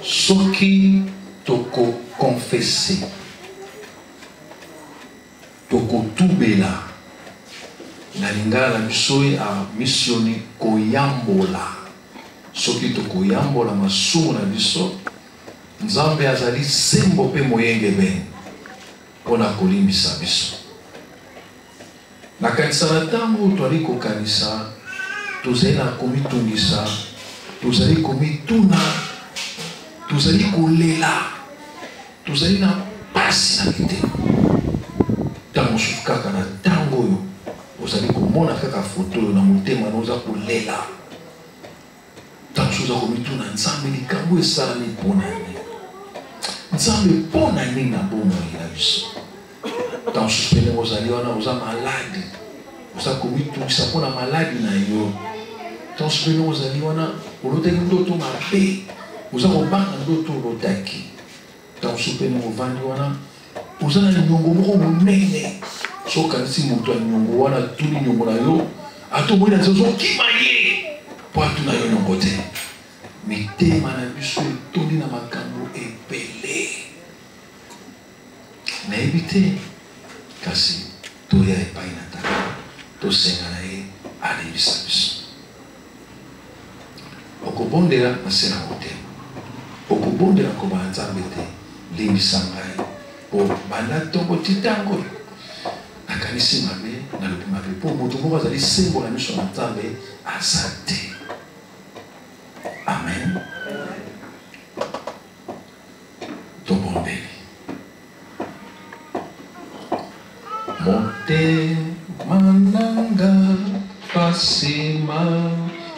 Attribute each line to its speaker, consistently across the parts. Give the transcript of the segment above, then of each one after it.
Speaker 1: Soki toko confesser, toko tubela, na lingala misoi a missioni koyambola. Soki toko yambola masumu na biso, Nzambe azali sembo pe moyenge ben, pona kolimbisa biso. Na kanisa na tango twali ko kanisa, tozali na komitungisa, tozali komituna, tozali kolela, tozali na pasi na kite. Tango sukaka na tango yo, tozali komona kaka foto yo na motema noza kolela. Tango soza komituna Nzambe likambo esalami pona nini. Nzambe pona nini na bomoi na biso. Tango suspene ozali wana oza malade, oza komitungisa pona maladi na yo. Tango suspene ozali wana olotaki ndoto mabe, oza kobanga ndoto olotaki. Tango suspene ovandi wana oza na nyongo moko monene sokanisi moto ya nyongo wana tuni nyongo na yo atomoni na ozokima ye po atuna yo nyongo te mitema na biso etondi na makambo ebele nayebi te kasi toya epai na Tata tosenga na ye alebisa biso okobondela na se na motema okobondela kobala Nzambe te limbisa ngai po banda ntongo titango nakanisi mabe nalobi mabe po moto moko azali sembo na miso na Nzambe aza te. Amen. Tobondeli motema nanga pasima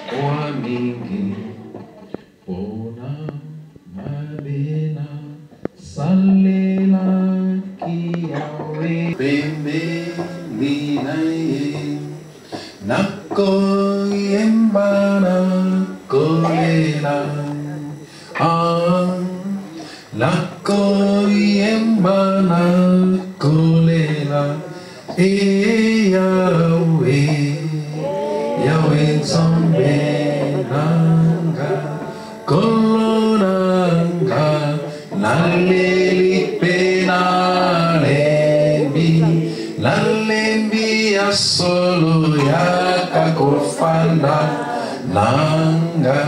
Speaker 1: wa mingi pona mabena salela kiawe pembe ninaye nakoyembana kolela nakoyembana kolela Yahweh Yahweh Nzambe nanga kolonanga naleli pe nalembi ya solo yaka kofanda nanga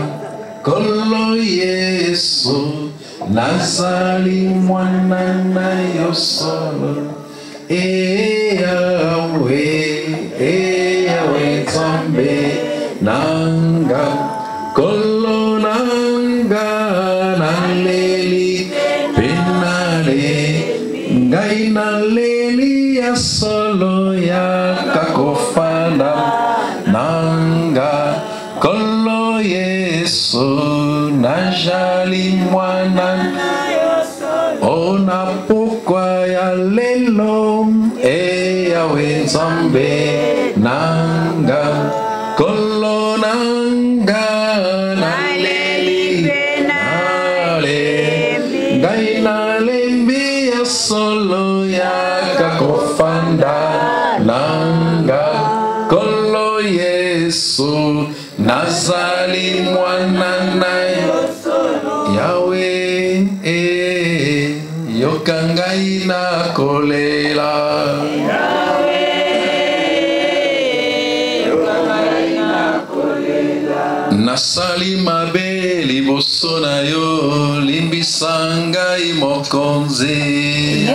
Speaker 1: kolo Yesu nazali mwana na yo solo Yahweh Nzambe nanga kolo nanga naleli penale ngai naleli ya solo ya kakofanda nanga kolo Yesu najali mwana ona pokwa ya lelo Yahweh Nzambe nanga kolo nanga naleli ngai nalembi ya solo ya kakofanda nanga kolo Yesu nazali mwana na Yahweh yoka ngai na kolela nasali mabe liboso na yo limbisa ngai mokonzi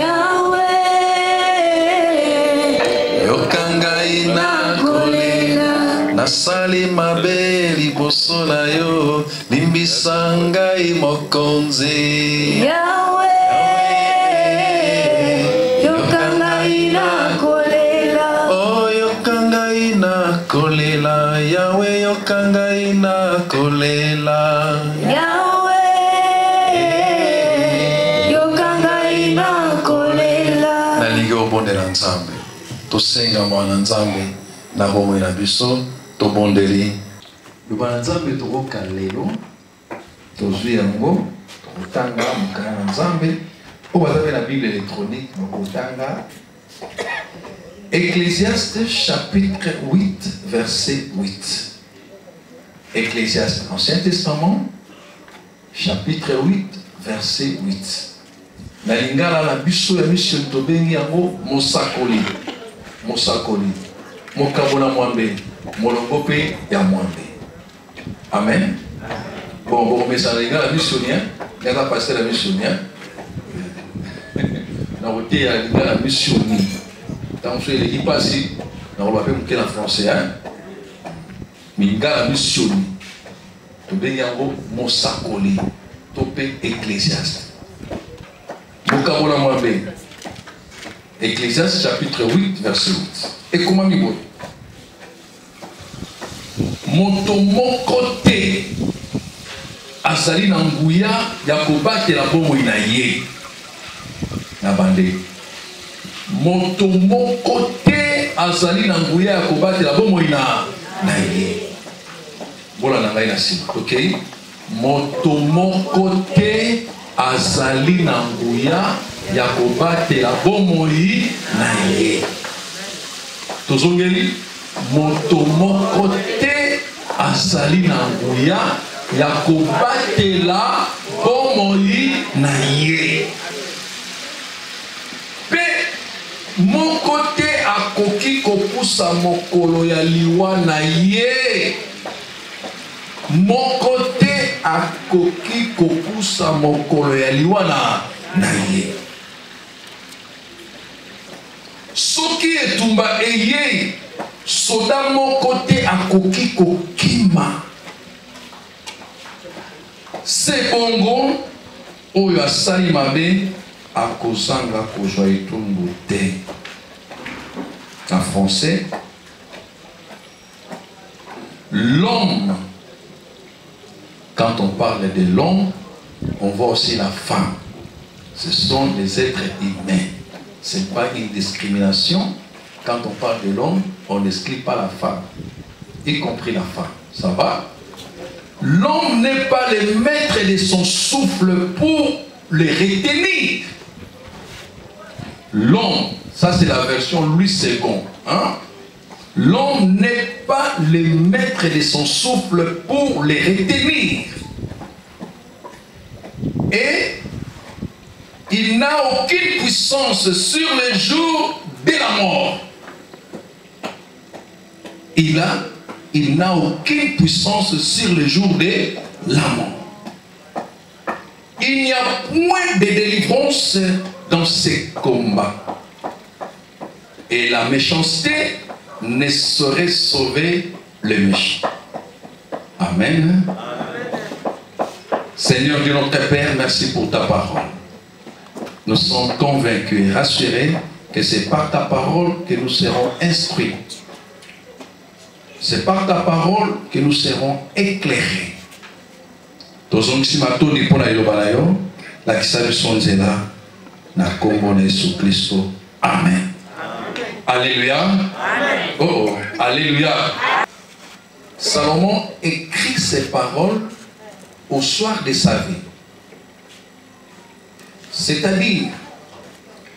Speaker 1: yoka ngai na kolela nasali mabe liboso na yo limbisa ngai mokonzi kolela Yahweh yoka ngai na kolela Yahweh yoka ngai na kolela nalingi obondela Nzambe tosenga mwana Nzambe na bomoi na biso tobondeli lobana Nzambe tokoka lelo tozwi yango tokotanga mokana na Nzambe oyo baza mpe na Bible électronique bakotanga Ecclésiaste chapitre 8 verset 8. Ecclésiaste, Ancien Testament chapitre 8 verset 8. Na lingala na biso ya mission tobengi yango mosakoli. Mosakoli. Mokambola mwambe. Molongo pe ya mwambe. Amen. Bon, mais ça lingala missionnaire, ngala pasteur la missionnaire. Na wote ya lingala missionnaire. Tant que l'équipe passe, on va faire un français. Minga mission. Tu bien yango mosakoli. Topé Ecclésiaste. Mokamola mwambe. Ecclésiaste chapitre 8 verset 8. Et comment mi moto moko te azali na nguya ya kobatela bomoi na ye na bande. Moto moko te azali na nguya ya kobatela bomoi na ye. Bola na ngai na sima. OK? Moto moko te azali na nguya ya kobatela bomoi na ye. Tozongeli moto moko te azali na nguya ya kobatela bomoi na ye. Pe moko te akoki kopusa mokolo ya liwa na ye. Moko te akoki kopusa mokolo ya liwa na ye. Soki etumba eye, soda moko te akoki kokima. Se bongo oyo asali mabe akozanga kozwa etumbu te. En français, l'homme, quand on parle de l'homme, on voit aussi la femme. Ce sont des êtres humains. Ce n'est pas une discrimination. Quand on parle de l'homme, on n'exclut pas la femme, y compris la femme. Ça va? L'homme n'est pas le maître de son souffle pour le retenir. L'homme, ça c'est la version Louis II. Hein? L'homme n'est pas le maître de son souffle pour le retenir. Et il n'a aucune puissance sur le jour de la mort. Il n'a aucune puissance sur le jour de la mort. Il n'y a point de délivrance dans ces combats. Et la méchanceté ne saurait sauver le méchant. Amen. Seigneur Dieu notre Père, merci pour ta parole. Nous sommes convaincus et rassurés que c'est par ta parole que nous serons instruits. C'est par ta parole que nous serons éclairés. Amen. Alléluia. Amen. Oh, oh. Alléluia. Salomon écrit ces paroles au soir de sa vie. C'est-à-dire,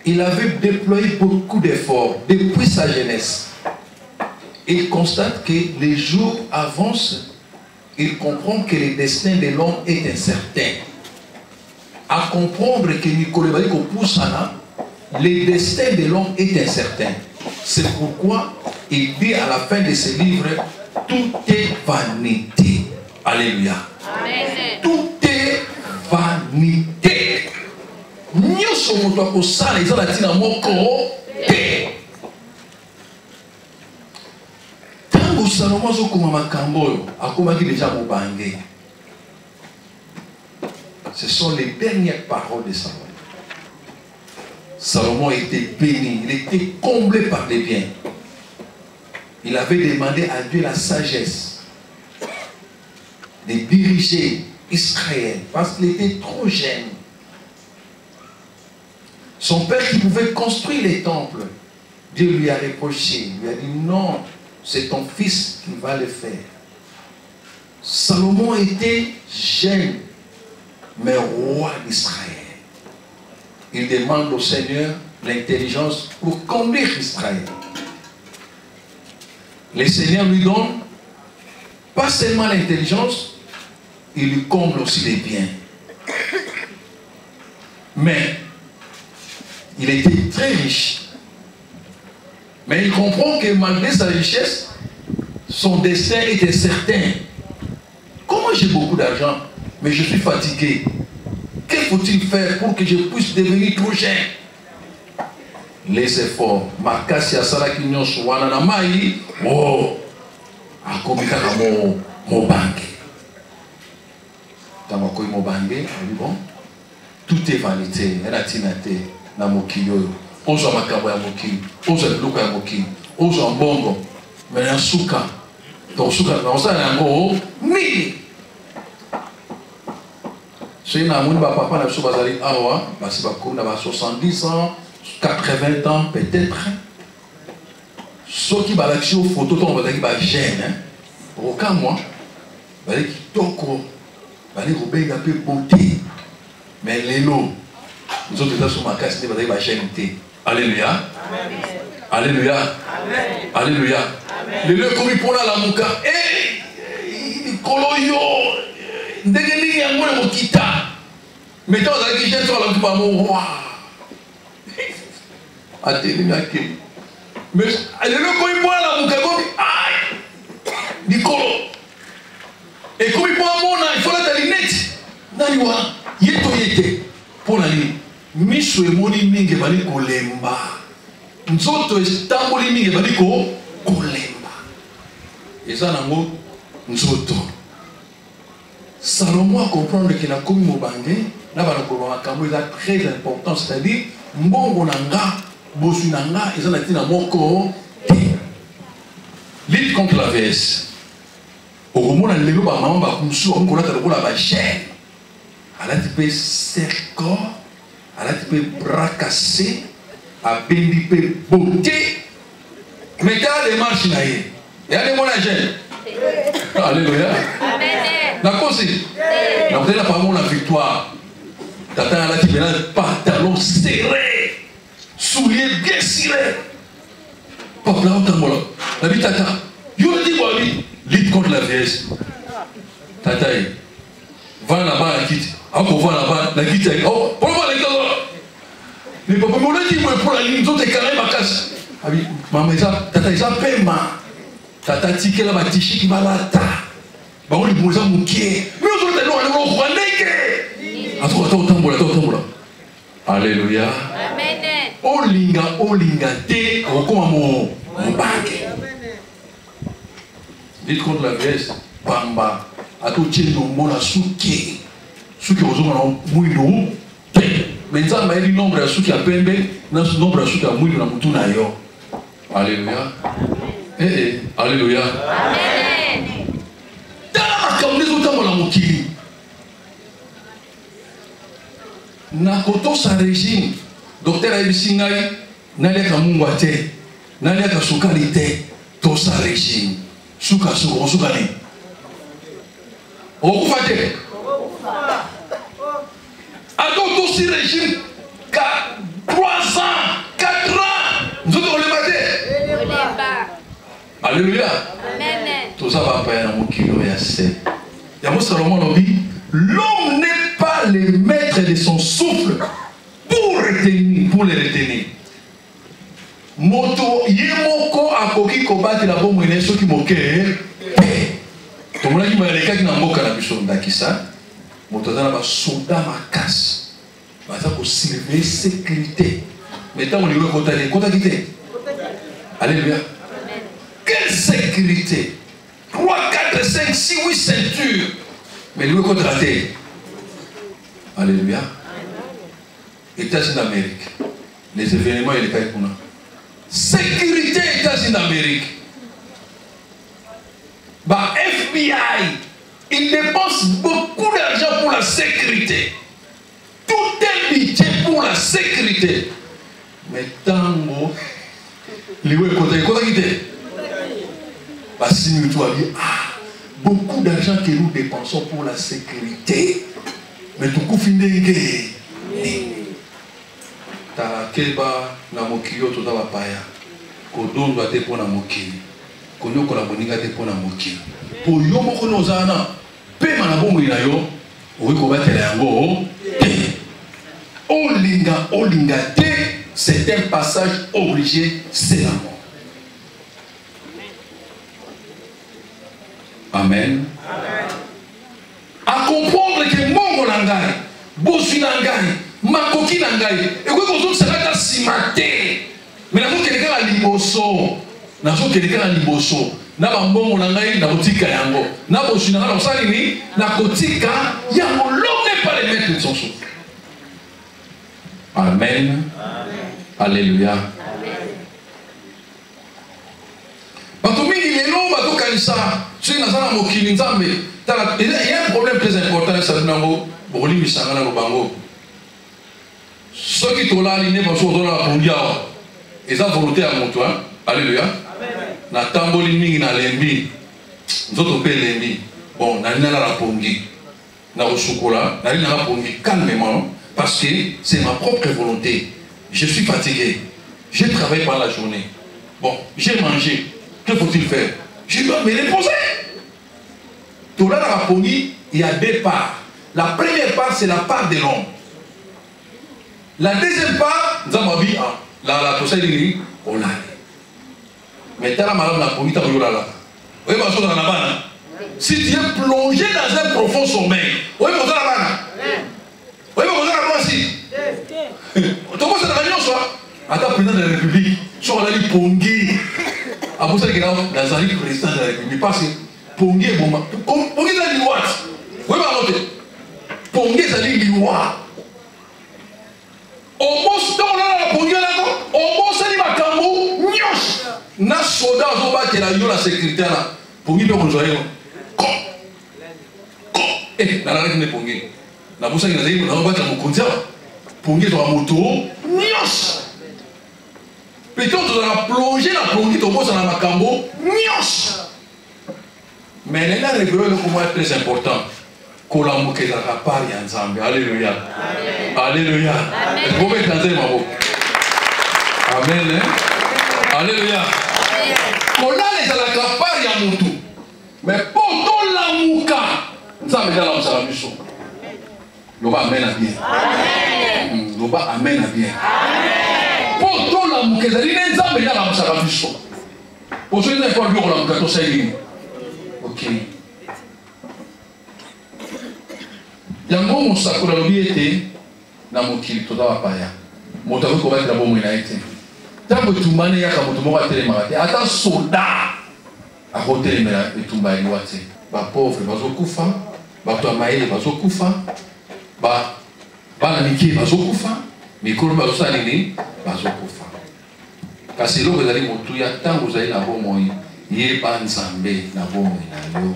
Speaker 1: il avait déployé beaucoup d'efforts depuis sa jeunesse. Il constate que les jours avancent. Il comprend que le destin de l'homme est incertain. À comprendre que Nicolas Poussana, le destin de l'homme est incertain. C'est pourquoi il dit à la fin de ce livre, tout est vanité. Alléluia. Amen. Tout est vanité. Nous sommes tous ça, les gens latina moko te. Tango Salomon zo kuma makambo, akuma ki déjà mobange. Ce sont les dernières paroles de Salomon. Salomon était béni, il était comblé par des biens. Il avait demandé à Dieu la sagesse de diriger Israël parce qu'il était trop jeune. Son père qui pouvait construire les temples, Dieu lui a reproché, il lui a dit non, c'est ton fils qui va le faire. Salomon était jeune, mais roi d'Israël. Il demande au Seigneur l'intelligence pour conduire Israël. Le Seigneur lui donne pas seulement l'intelligence, il lui comble aussi les biens. Mais il était très riche. Mais il comprend que malgré sa richesse, son destin était certain. Comment j'ai beaucoup d'argent, mais je suis fatigué? Que faut-il faire pour que je puisse devenir trop jeune? Les efforts. Makasi asala kinyo suwana na mai. Oh, akomika kamo mobange. Tamakoi mobange. Bon, tout est vanité. Eratinate na mokilo. Ozo makabo ya mokili. Ozo luka ya mokili. Ozo mbongo. Mais suka. Donc suka na osala yango mili. C'est un amour, papa n'a pas bazali awa, parce qu'on a 70 ans, 80 ans peut-être. Ceux qui balaxent aux photos, on va dire qu'ils gênent. Aucun moi, balax qui toko, balax qui obéit un peu beauté, mais les lots, nous autres, nous sommes cassés, nous avons chaîne. Alléluia. Alléluia. Alléluia. Le lieu comme pour la mouka. Eh, Koloyo. Ndegeli yango le mokita. Mettons dans la guichette sur la mouka. Waouh. Attenez, mais le lieu comme pour la mouka. Aïe. Nicolo. Et comme pour mon il faut la lunette. Naniwa. Yeto yete. Pour la nuit. Miso emoni mingi bali kolemba. Nzoto estamboli mingi bali kolemba. Eza nango nzoto. Salomon a comprendre que la komi mobange na bana ko makambo eza très important, c'est-à-dire mbongo nanga bosu nanga eza na tina moko te. Lutte contre la vieillesse. Okomona lelo ba mama ba kumsu on kolata lokola ba chaîne. Ala tipe cercle. Alors tu peux bracasser, à béni, beauté, mais quand les marches naïe, il y a des monages. Alléluia. D'accord, c'est. Donc, tu n'as pas la victoire. Tata, là, tu mets un pantalon serré, souliers bien serrés. Papa, là, on t'a la vie, tata. You dis quoi, lui? Lutte contre la vieillesse. Tata, va là-bas, la quitte. Encore va là-bas, la quitte. Oh, pourquoi la quitte? Mais papa, on a dit pour la ligne, tout est carré, ma casse. Ah oui, maman, tata, ils ont paiement. Tata, tiki, là, ma tichi, qui va là, ta. Bah, on est pour ça, mon pied. Mais on est là, on est là, attends. Alléluia. Amen. Olinga, te, okoma mon bague. Dites contre la vieillesse, bamba. Ato, tchène, on a souké. Souké, on a mouillou. Mais ça m'a dit nombre de ceux qui a pembe, nombre de ceux qui a mouillé dans le mouton d'ailleurs. Alléluia. Alléluia. Amen. Dans les autres dans la mokili. Nakoto sa régime. Docteur Abisingai, n'allez qu'à mungwate, n'allez qu'à soukalite, to sa régime. Soukali. Au fate. Alors, aussi régime 3 ans, 4 ans, nous devons le battre. Alléluia. Amen. Tout ça va pas dans mon kilo et assez. Il y a mon Salomon dit, l'homme n'est pas le maître de son souffle pour les retenir. Moto yemoko akoki kobati la bombe ine soki moke. Tomona ki maleka ki na mboka na biso ndakisa. Moto dans la soldat ma casse. Baza ko surveiller sécurité. Mais tant on lui kota kité. Alléluia. Quelle sécurité? 3, 4, 5, 6, 8 ceintures. Mais lui kota raté. Alléluia. États-Unis d'Amérique. Les événements il est pas pour nous. Sécurité États-Unis d'Amérique. Bah FBI. Il dépense beaucoup d'argent pour la sécurité. Tout est budget pour la sécurité. Mais tango, les côté quitté. Parce que nous doit dire, beaucoup d'argent que nous dépensons pour la sécurité. Mais tout coup fini. Ta keba na mokili to ta bapaya. Kodon doit te pour na mokili. Konyo ko la moninga te pour na mokili. Pour yo moko nozana. Pema na bongo ina yo, oui ko batela yango te. Olinga te, c'est un passage obligé, c'est la mort. Amen. À comprendre que mongo nangai, bosu nangai, makoki nangai, et quoi qu'on ça va simate. Mais la fois quelqu'un a liboso, na so quelqu'un a liboso. Na bambongo na ngai na kotika yango na bosu na osali ni na kotika yango l'homme n'est pas le maître de son souffle. Amen. Alléluia. Bato mingi lelo bato kanisa soki nazala mokili nzambe tala il y a un problème très important ça nango boli misanga na bango soki tolali ne baso tola pongia eza volonté ya moto. Alléluia. Na tamboli mingi na lembi nzoto pe lembi bon na nina la pongi na osukola na nina la pongi calmement Parce que c'est ma propre volonté. Je suis fatigué. J'ai travaillé pendant la journée. Bon, j'ai mangé. Que faut-il faire? Je dois me reposer. Tout là, dans la poni, il y a deux parts. La première part, c'est la part de l'homme. La deuxième part, nous avons vu, la procédure, on l'a. Mais tu as la poni, tu as là. Oui, parce que si tu es plongé dans un profond sommeil, oui, mais tu as la banane. Oui, mais tu as la banane aussi. Tu vois, c'est la réunion, soit. Attends, président de la République, soit on a dit Pongé. Après ça, il y a Nazari, président de la République. Parce que Pongé, bon, Pongé, c'est une loi. Oui, mais Pongé, c'est une loi. Au boss, dans la Pongé, au boss, c'est une Makambo, nyos. Na soda, on va battre la sécurité là. Pongé, on va jouer. Eh, dans la règle de Pongé. La bosse, il y a des gens qui vont battre mon conducteur. Pongé, dans la moto, nyos. Peut-être que tu as plongé la Pongé, ton boss, dans la Makambo, nyos. Mais là, le révélation est très important. Kolamuke la part ya Nzambe. Alléluia. Alléluia. Vous pouvez chanter ma voix. Amen. Alléluia. Kolale la part ya mutu. Mais pour ton lamuka, Nzambe dans la msalabiso. Loba amen à bien. Amen. Loba amen à bien. Amen. Pour ton lamuka, ça dit Nzambe dans la msalabiso. Pour ceux qui n'ont pas vu kolamuka to sayi. OK. Yango musakura lobi ete na mokili toza paya moto ko batela bomo ina ete tambo tumane yaka moto moko atelemaka te ata soda akotelemela etumba eliwa te bapauvre bazokufa bato ya mayele bazokufa bana mike bazokufa mikolo bazosala nini bazokufa kasi eloko ezali motuya ntango ozali na bomoi yeba Nzambe na bomoi na yo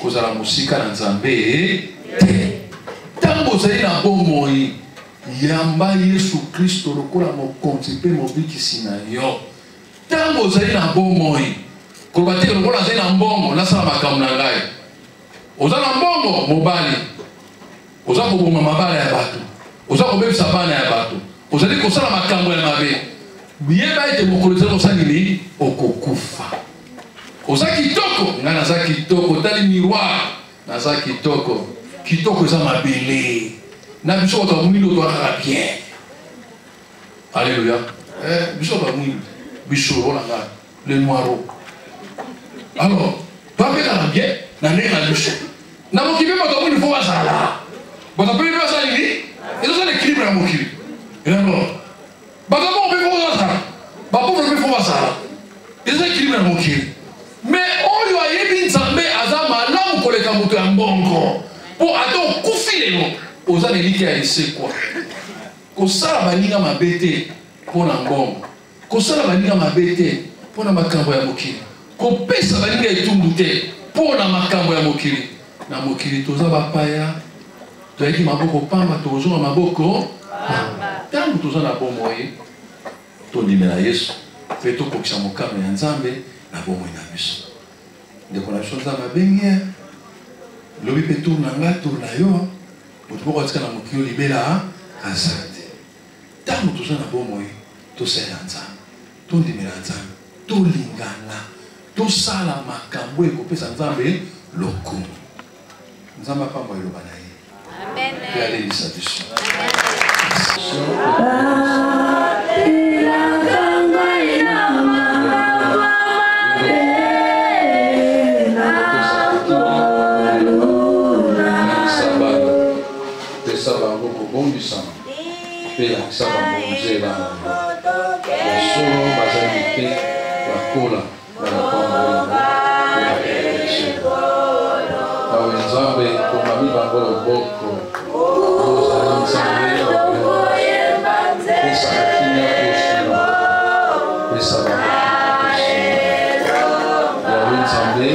Speaker 1: kozala mosika na Nzambe te. Tango zali na bomoi yamba Yesu Kristo lokola mokonzi pe mobikisi na yo. Tango zali na bomoi kolobate lokola zali na mbongo nasala makambo na ngai. Oza na mbongo mobali. Oza koboma mabala ya bato. Oza kobebisa bana ya bato. Ozali kosala makambo ya mabe. Yeba ete mokolo zali kosala nini okokufa. Oza kitoko nga naza kitoko tali miroir naza kitoko. Kitoko za mabele na biso to mwilo to akaka bien. Alléluia. Biso ba mwilo biso ona nga le noiro. Alors pas que bien na nena biso na mokibe ba to mwilo fo basala ba to pe basala ni et ça l'équilibre na mokibe et alors ba to mo pe fo basala ba po pe fo basala et ça l'équilibre na mokibe mais oyo ayebi Nzambe azama na koleka moto ya mbongo. Pour attendre couper les noms aux années qui a essayé quoi qu'on ça la baninga ma bête pour l'ambon qu'on ça la baninga ma bête pour la makambo ya mokili qu'on pèse la baninga et tout bouté pour la makambo ya mokili na mokili toza bapaya toyaki maboko pamba tozo na maboko tangu toza na bomoi tondimela Yesu pe tokokisa mokama ya Nzambe na bomoi na biso ndeko na biso Nzambe abengi lobi pe tourna nga tourna yo moto moko atika na mokili libela asante tango toza na bomoi tosala Nzambe tondimela Nzambe tolingana tosala makambo ekopesa Nzambe lokumu Nzambe apamba eloba na ye amen pe alelisa biso pela saba mzee la solo bazali pe bakola na kombo awe Nzambe komami bango loboko ozali Nzambe pesa kinya kosila pesa awe Nzambe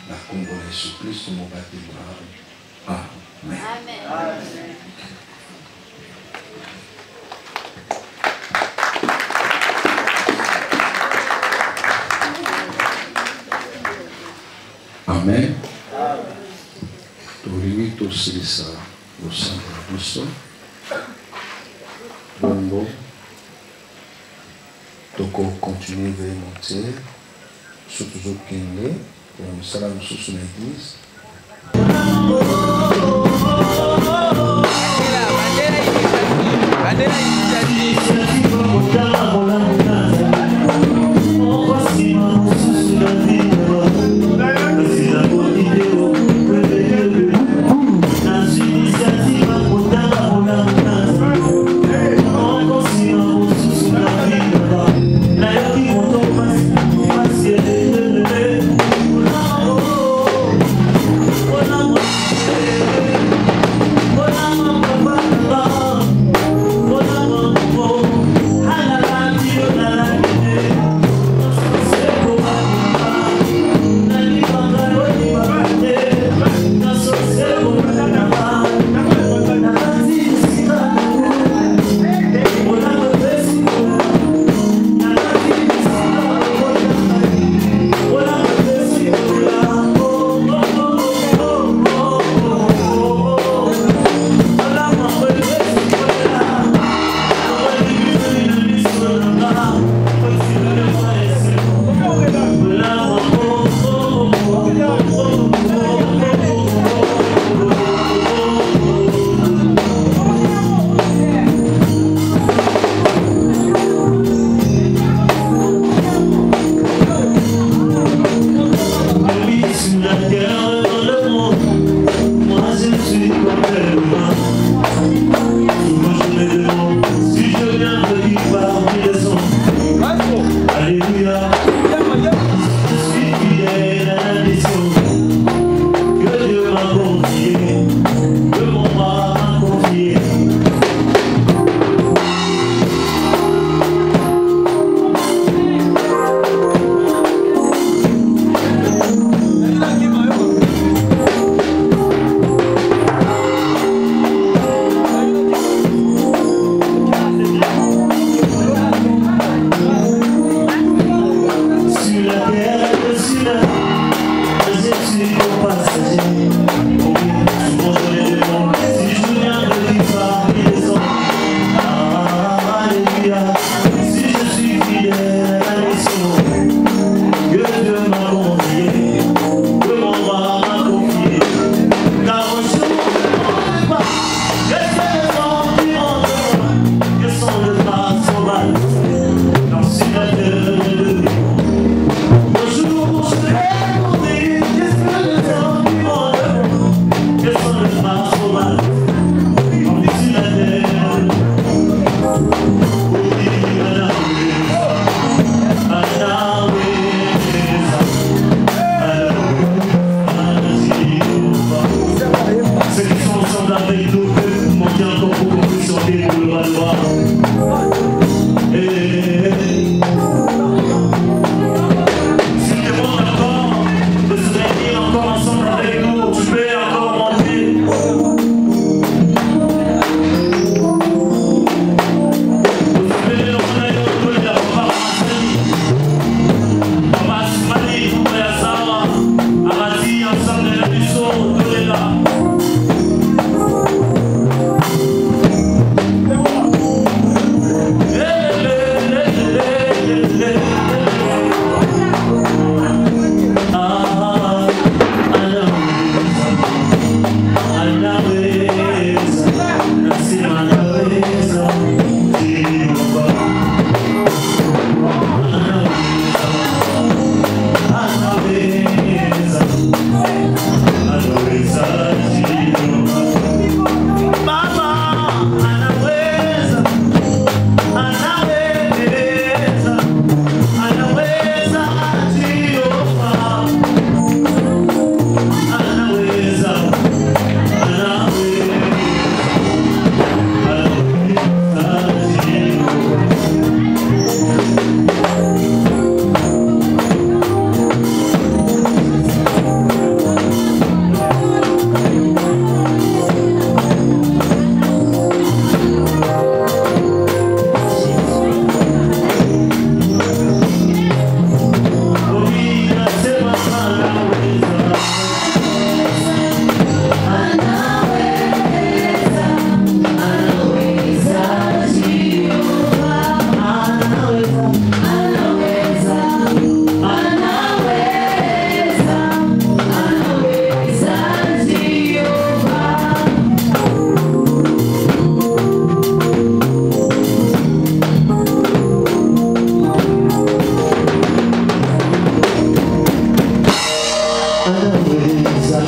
Speaker 1: na kombo na Yesu Kristo mobatema. Amen. Amen. Amen. Tolingi tosilisa losambo na biso bongo tokokontinue veillementiere so tozokende ya mosala mosusu na église.
Speaker 2: Anaweza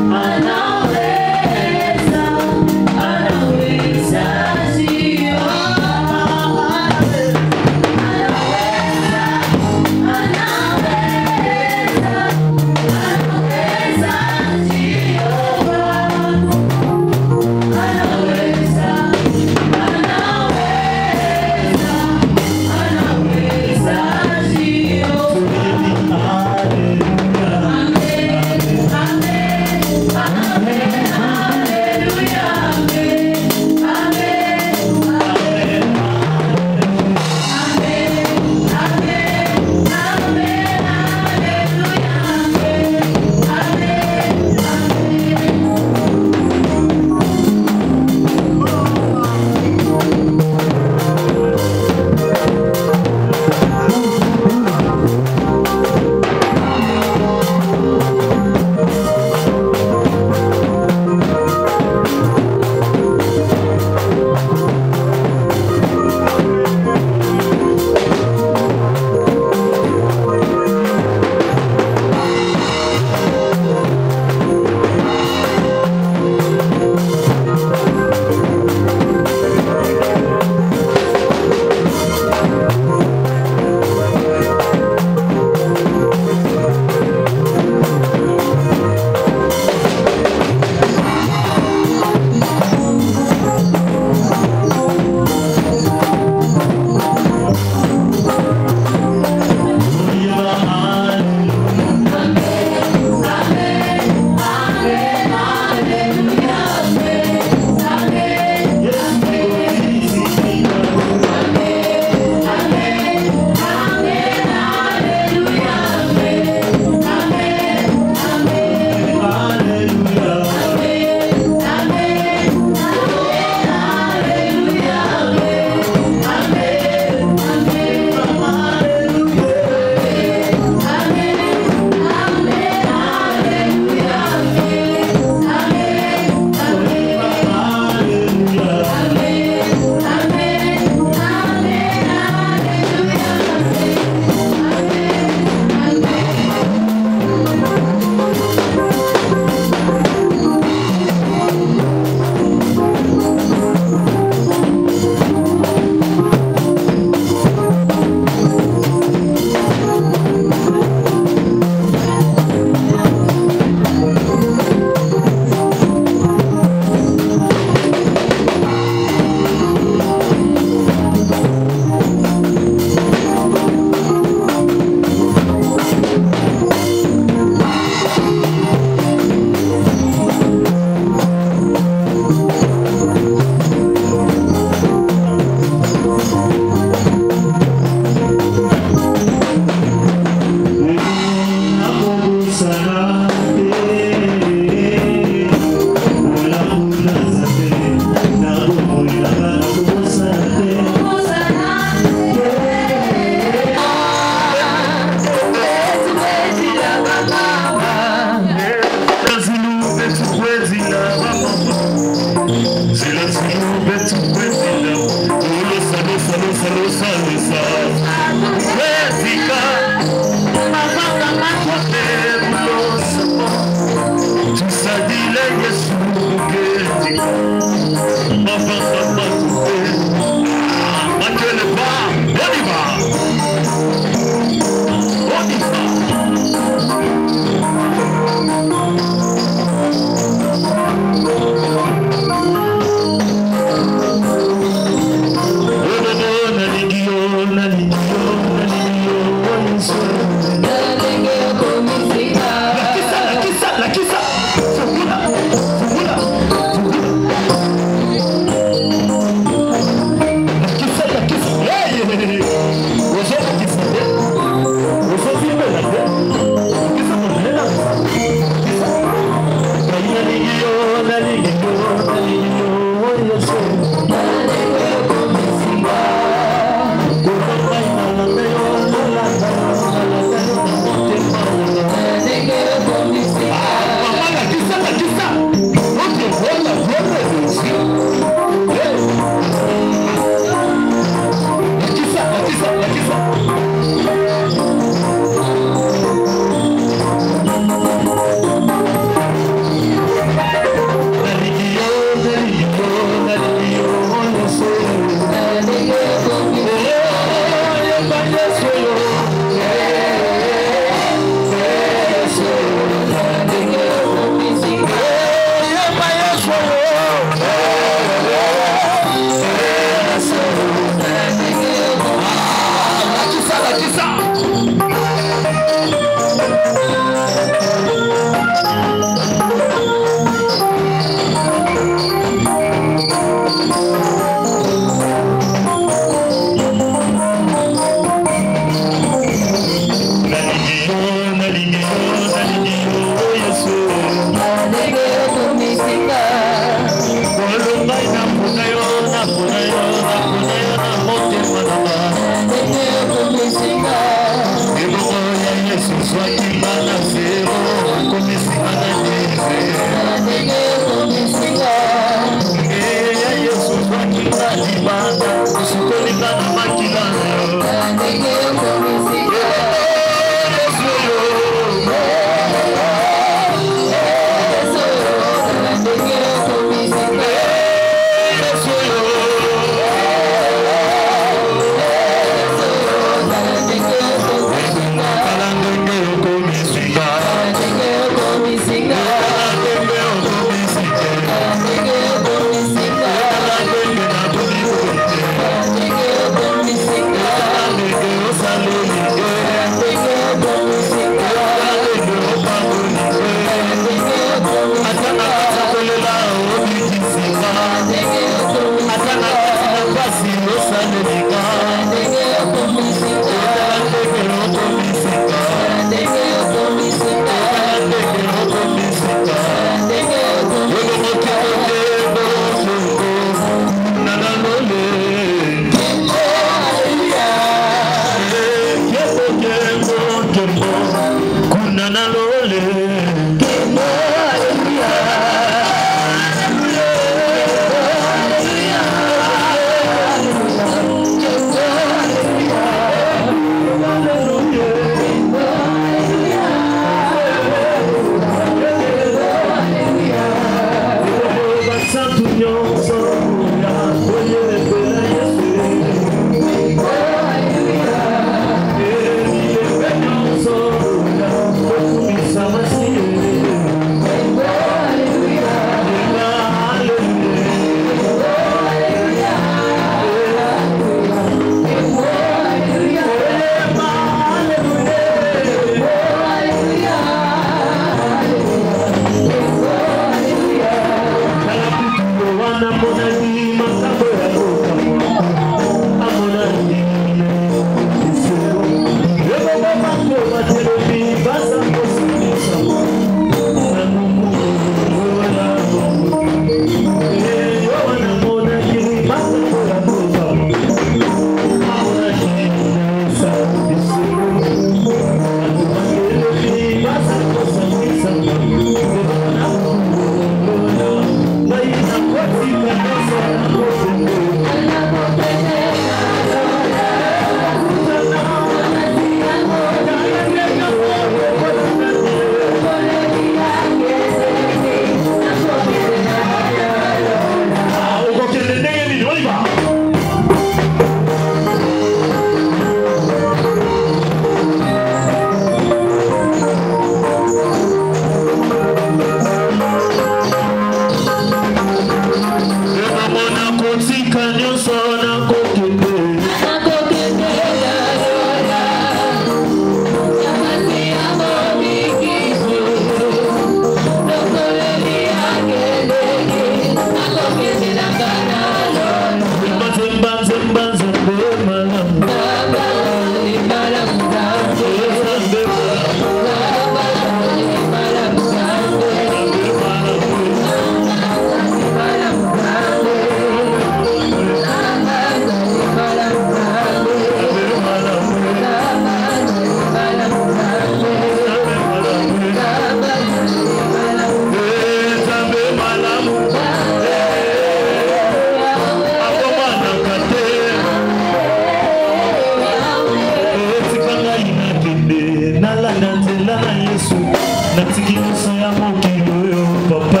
Speaker 2: papa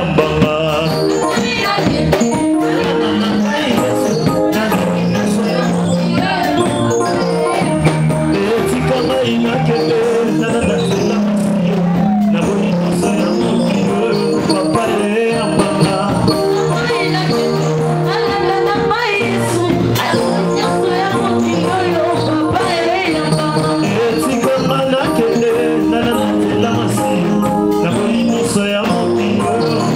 Speaker 2: ambanga Soy amor mío.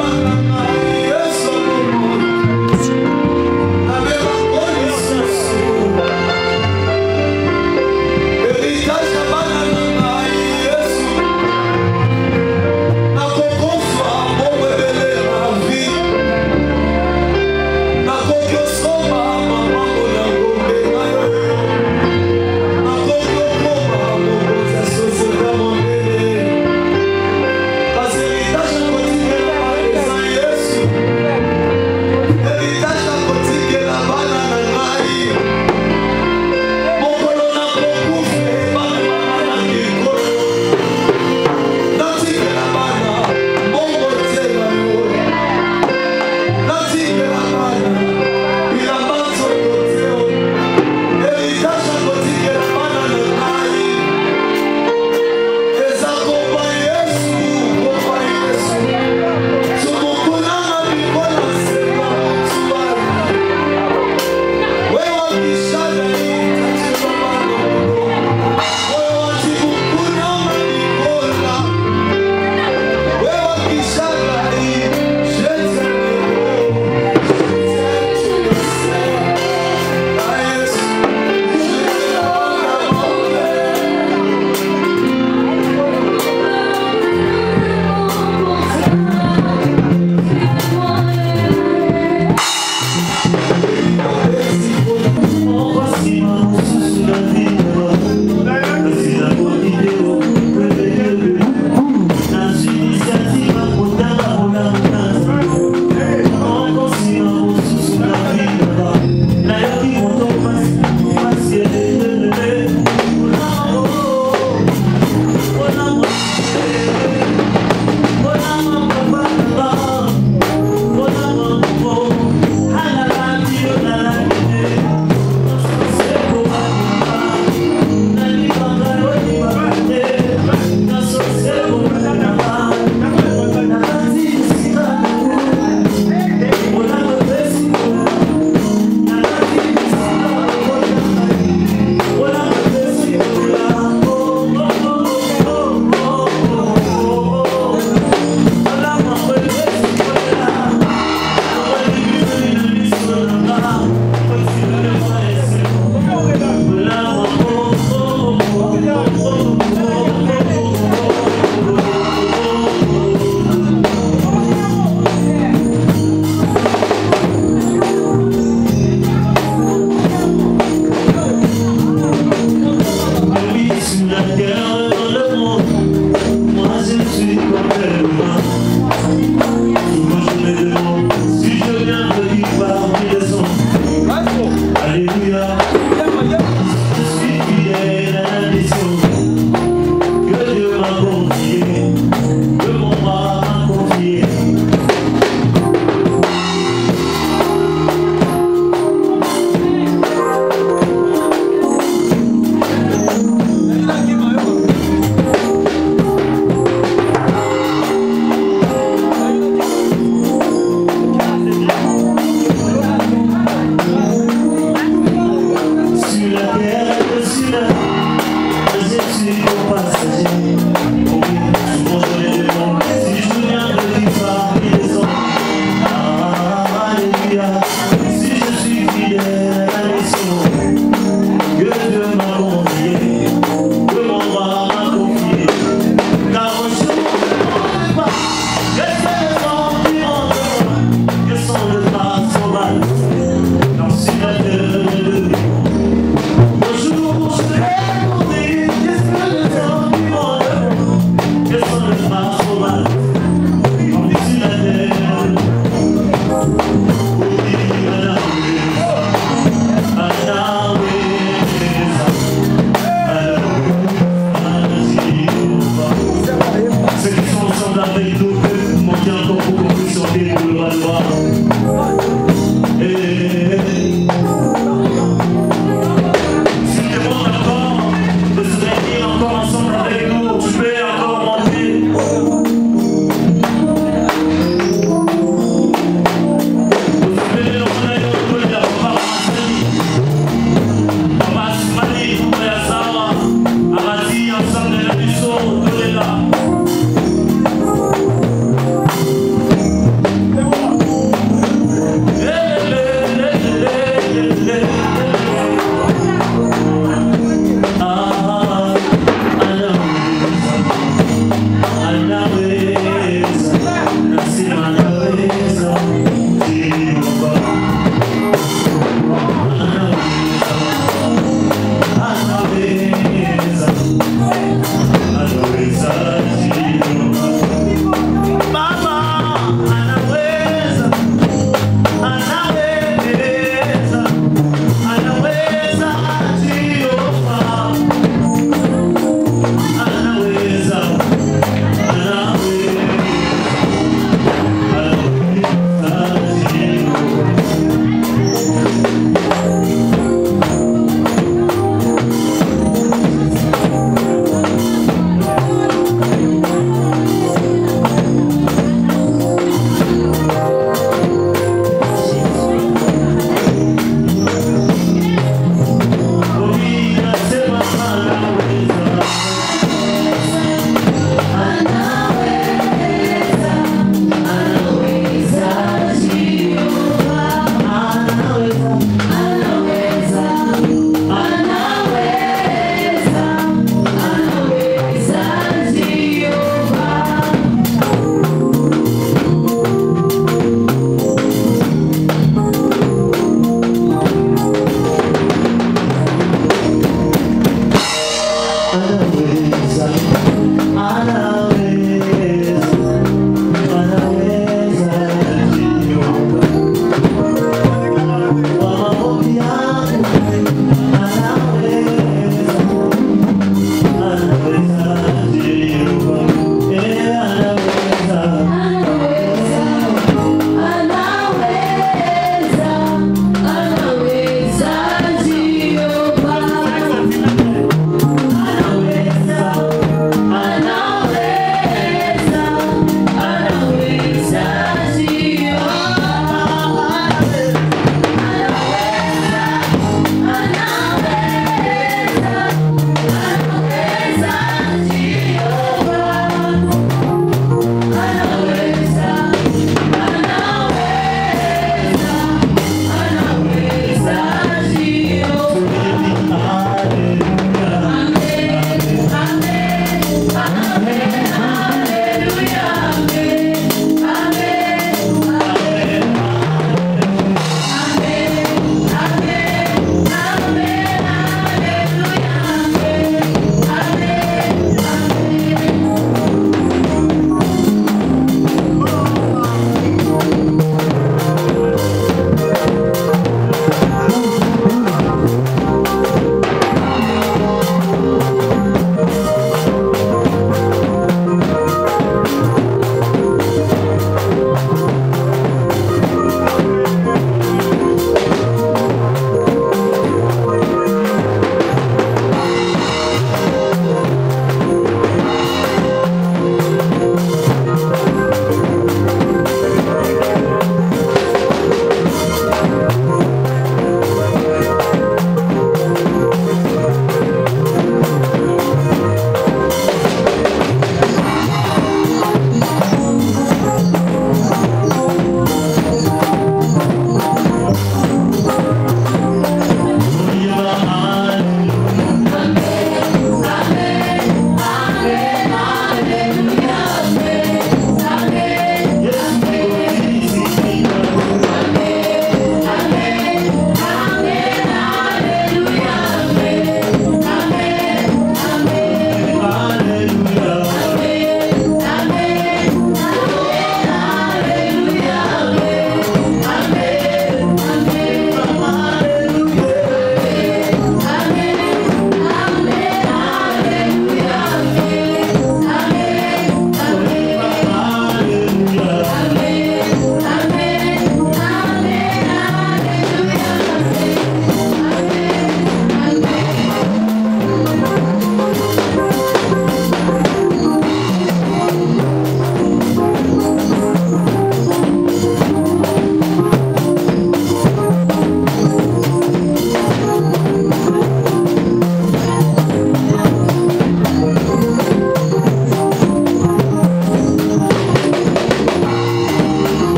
Speaker 2: Yes.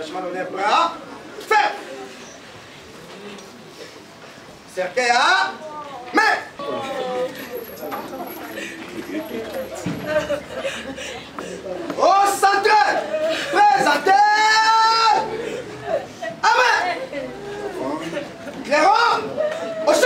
Speaker 2: Attachement de les bras. Fait. Cercueil à main. Au centre. Présentez. Amen. Clairon. Au champ.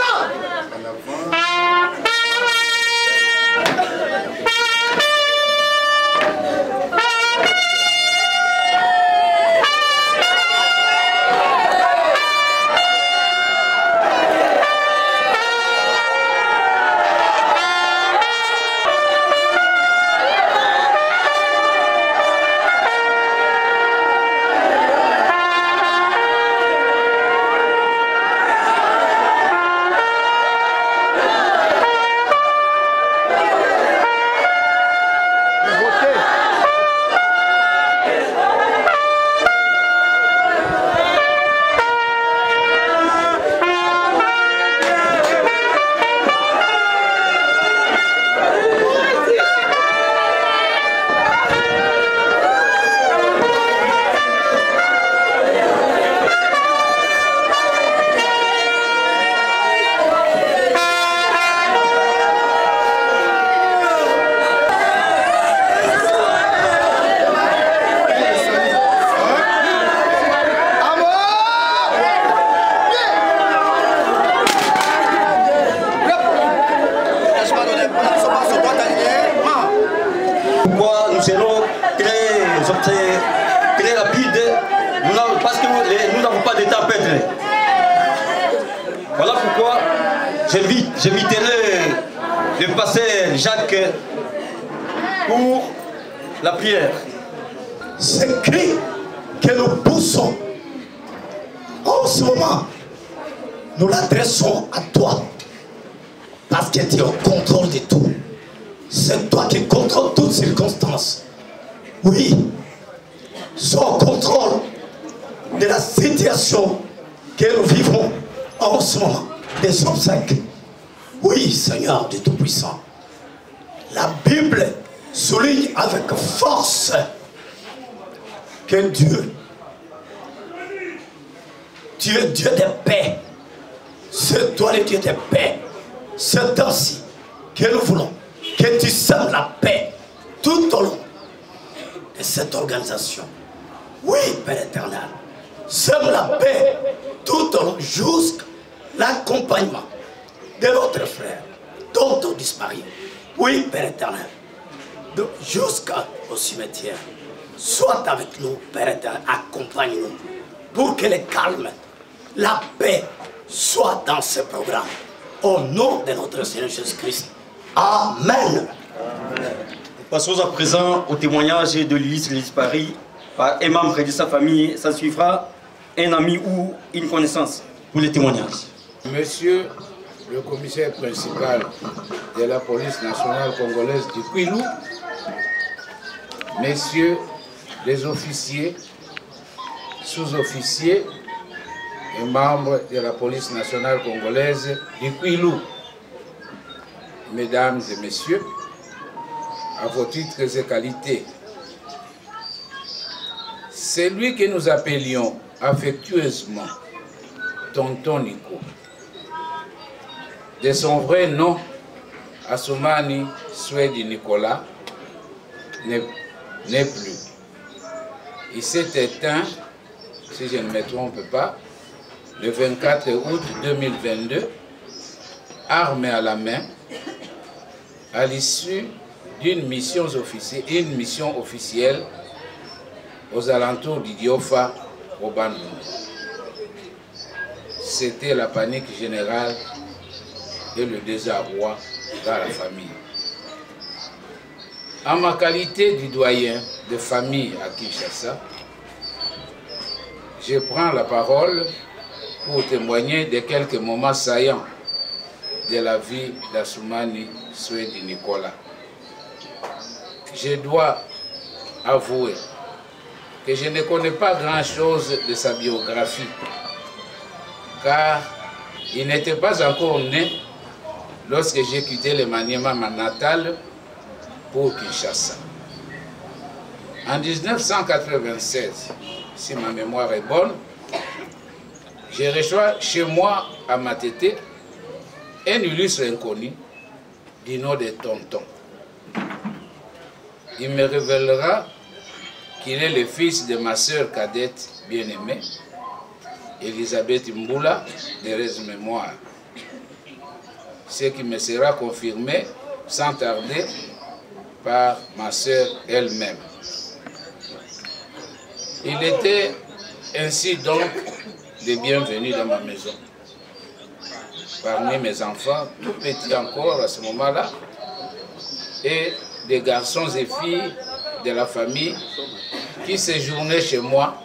Speaker 3: Pourquoi nous serons très rapides, parce que nous n'avons pas de temps à perdre. Voilà pourquoi j'inviterai le pasteur Jacques pour la prière.
Speaker 4: Ce cri que nous poussons en ce moment, nous l'adressons à toi, parce que tu es au contrôle de tout. C'est toi qui contrôles toutes circonstances. Oui, sois au contrôle de la situation que nous vivons en ce moment, des obsèques. Oui, Seigneur du Tout-Puissant, la Bible souligne avec force que Dieu, tu es Dieu de paix. C'est toi le Dieu de paix. C'est ainsi que nous voulons que tu sèmes la paix tout au long de cette organisation. Oui, Père éternel, sème la paix tout au long jusqu'à l'accompagnement de notre frère dont on disparu. Oui, Père éternel, jusqu'au cimetière. Sois avec nous, Père éternel, accompagne-nous pour que le calme, la paix soit dans ce programme. Au nom de notre Seigneur Jésus-Christ. Amen.
Speaker 3: Passons à présent au témoignage de l'Ulysse disparu par un membre de sa famille. Ça suivra un ami ou une connaissance pour les témoignages.
Speaker 5: Monsieur le commissaire principal de la police nationale congolaise du Kwilu, messieurs les officiers, sous-officiers et membres de la police nationale congolaise du Kwilu, mesdames et messieurs, à vos titres et qualités, celui que nous appelions affectueusement Tonton Nico, de son vrai nom, Assoumani Swedi Nicolas, n'est plus. Il s'est éteint, si je ne me trompe pas, le 24 août 2022, arme à la main, à l'issue d'une mission officielle aux alentours d'Idiofa au Bandung. C'était la panique générale et le désarroi dans la famille. En ma qualité de doyen de famille à Kinshasa, je prends la parole pour témoigner de quelques moments saillants de la vie d'Assoumani Swedi Nicolas. Je dois avouer que je ne connais pas grand-chose de sa biographie, car il n'était pas encore né lorsque j'ai quitté le Maniema, ma natale, pour Kinshasa. En 1996, si ma mémoire est bonne, je reçois chez moi, à Matete, un illustre inconnu du nom de Tonton. Il me révélera qu'il est le fils de ma sœur cadette bien-aimée, Elisabeth Mboula, d'heureuse mémoire. Ce qui me sera confirmé sans tarder par ma sœur elle-même. Il était ainsi donc de bienvenus dans ma maison. Parmi mes enfants, tout petits encore à ce moment-là, et des garçons et filles de la famille qui séjournaient chez moi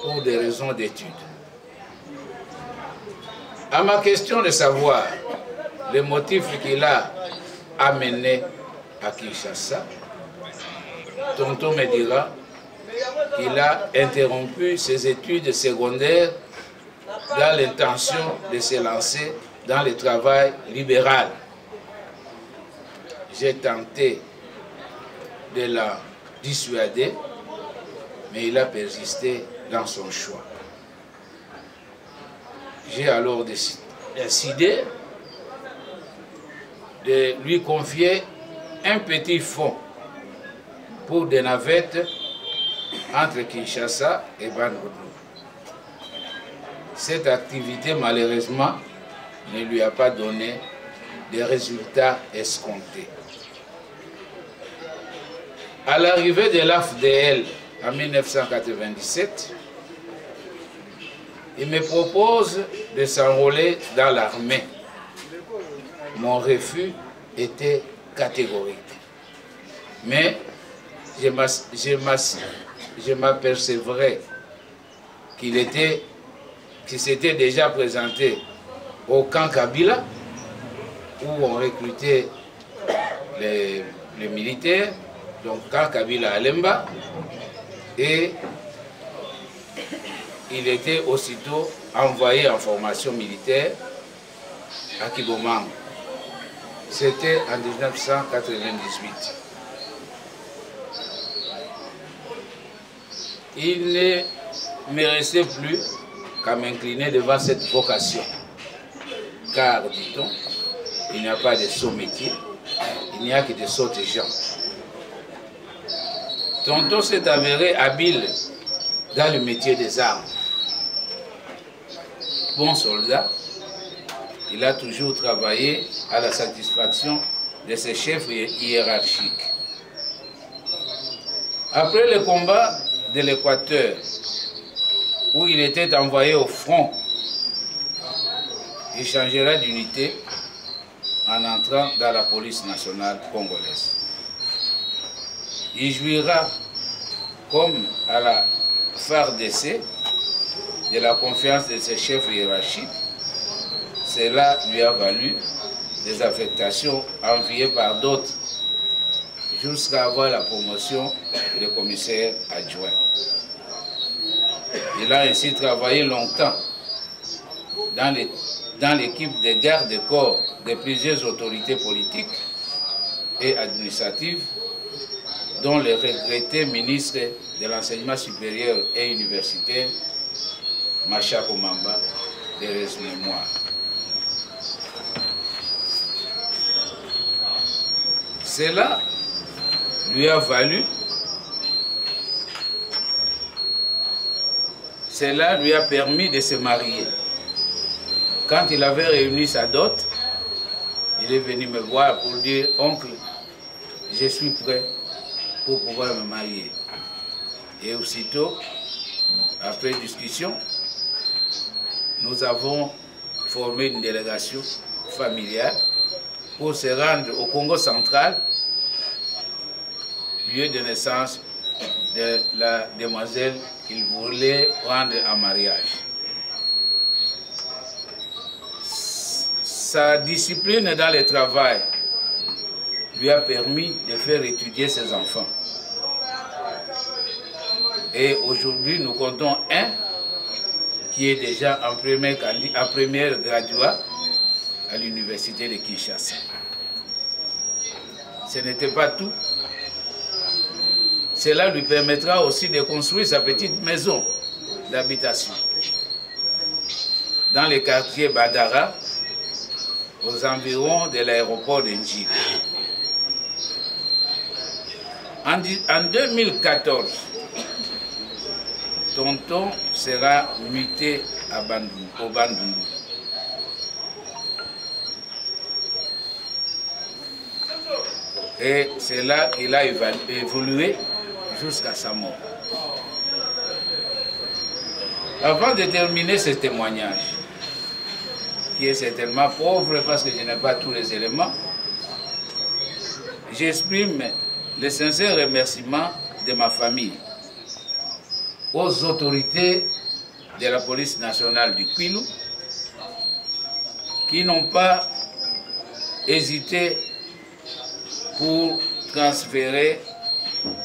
Speaker 5: pour des raisons d'études. À ma question de savoir le motif qui l'a amené à Kinshasa, Tonton me dira qu'il a interrompu ses études secondaires dans l'intention de se lancer dans le travail libéral. J'ai tenté de la dissuader, mais il a persisté dans son choix. J'ai alors décidé de lui confier un petit fonds pour des navettes entre Kinshasa et Bandundu. Cette activité, malheureusement, ne lui a pas donné des résultats escomptés. À l'arrivée de l'AFDL en 1997, il me propose de s'enrôler dans l'armée. Mon refus était catégorique. Mais je m'apercevrais qu'il s'était déjà présenté au camp Kabila, où on recrutait les militaires, donc camp Kabila à Lemba, et il était aussitôt envoyé en formation militaire à Kibomang. C'était en 1998. Il ne me restait plus qu'à m'incliner devant cette vocation. Car, dit-on, il n'y a pas de sots métiers, il n'y a que de sottes gens. Tonton s'est avéré habile dans le métier des armes. Bon soldat, il a toujours travaillé à la satisfaction de ses chefs hiérarchiques. Après le combat de l'Équateur, où il était envoyé au front, il changera d'unité en entrant dans la police nationale congolaise. Il jouira, comme à la FARDC, de la confiance de ses chefs hiérarchiques. Cela lui a valu des affectations enviées par d'autres jusqu'à avoir la promotion de commissaire adjoint. Il a ainsi travaillé longtemps dans l'équipe de garde-corps de plusieurs autorités politiques et administratives, dont le regretté ministre de l'Enseignement supérieur et universitaire, Machako Mamba, d'heureuse mémoire. Cela lui a valu, cela lui a permis de se marier. Quand il avait réuni sa dot, il est venu me voir pour dire « Oncle, je suis prêt pour pouvoir me marier ». Et aussitôt, après discussion, nous avons formé une délégation familiale pour se rendre au Congo central, lieu de naissance de la demoiselle qu'il voulait prendre en mariage. Sa discipline dans le travail lui a permis de faire étudier ses enfants. Et aujourd'hui, nous comptons un qui est déjà en première graduat à l'université de Kinshasa. Ce n'était pas tout. cela lui permettra aussi de construire sa petite maison d'habitation dans le quartier Badara, aux environs de l'aéroport d'Ndjili. En 2014, Tonton sera muté à au Bandundu. Et c'est là qu'il a évolué jusqu'à sa mort. Avant de terminer ce témoignage, qui est certainement pauvre parce que je n'ai pas tous les éléments, j'exprime les sincères remerciements de ma famille aux autorités de la police nationale du Kwilu qui n'ont pas hésité pour transférer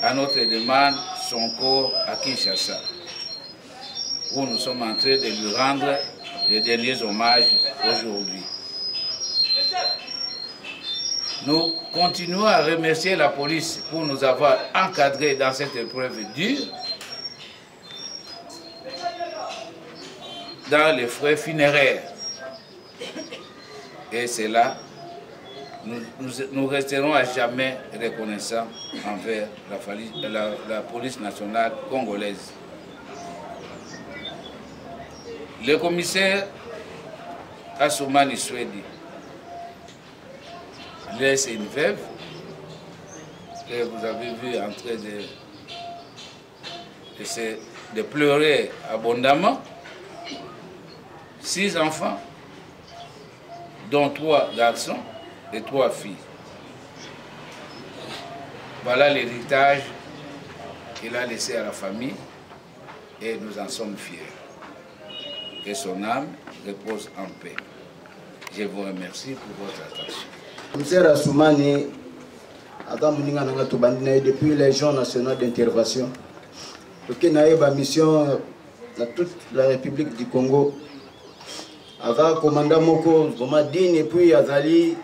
Speaker 5: à notre demande son corps à Kinshasa, où nous sommes en train de lui rendre les derniers hommages aujourd'hui. Nous continuons à remercier la police pour nous avoir encadrés dans cette épreuve dure, dans les frais funéraires. Et c'est là, nous resterons à jamais reconnaissants envers la police nationale congolaise. Le commissaire Assoumani Souedi laisse une veuve que vous avez vu en train de pleurer abondamment, 6 enfants, dont 3 garçons et 3 filles. Voilà l'héritage qu'il a laissé à la famille et nous en sommes fiers. Que son âme repose en paix. Je vous remercie pour votre attention.
Speaker 6: Commissaire Assoumani, depuis les gens nationaux d'intervention, il y a une mission dans toute la République du Congo. Avec commandant Moko, Zomadine et puis Azali,